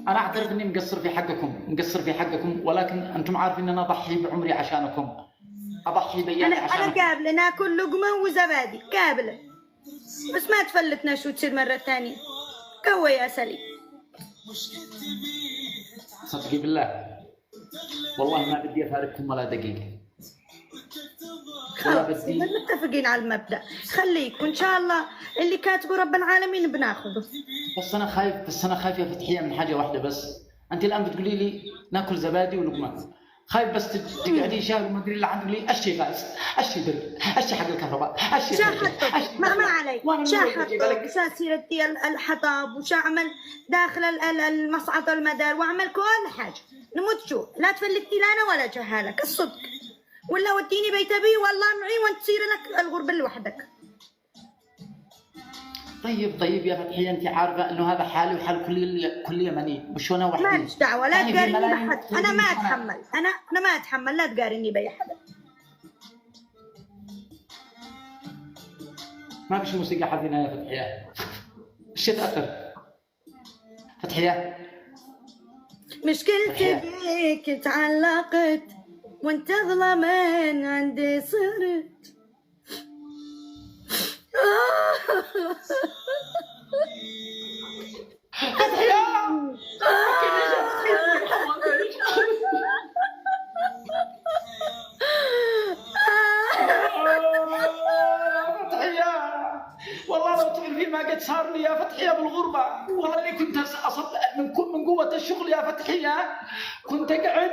انا اعترف اني مقصر في حقكم، ولكن انتم عارفين ان انا اضحي بعمري عشانكم، اضحي بايامي عشانكم. انا قابله ناكل لقمه وزبادي قابله، بس ما تفلتناش وتصير مره ثانيه. قوي يا سليم. صدقي بالله والله ما بدي افارقكم ولا دقيقه. خلاص متفقين على المبدأ، خليكم ان شاء الله اللي كاتبه رب العالمين بناخذه. بس انا خايف يا فتحيه من حاجه واحده بس. انت الان بتقولي لي ناكل زبادي ولقمه، خايف بس تقعدي شهر وما ادري اللي عندك لي اشي غاز، اشي درب، اشي حق الكهرباء، اشي شاحط ما عليك، شاحط وشا ديال الحطب وشا اعمل داخل المصعد المدار واعمل كل حاجه. نموت شو لا تفلتني لا انا ولا جهالك الصدق، ولا وديني بيت ابي والله معي وانت تصير لك الغربه لوحدك. طيب يا فتحيه، انت عارفه انه هذا حالي وحال كل يمني، وشو انا وحدي. مالش دعوه، لا تقارني بحد، انا ما اتحمل، انا ما اتحمل، لا تقارني باي حدا. ما فيش موسيقى حزينه يا فتحيه، الشتاء اخر. فتحيه مشكلتي بيك تعلقت وانت ظلمين عندي صرت. والله لو تعرفين ما قد صار لي يا فتحيه بالغربه، والله اني كنت اصب من قوه الشغل يا فتحيه، كنت اقعد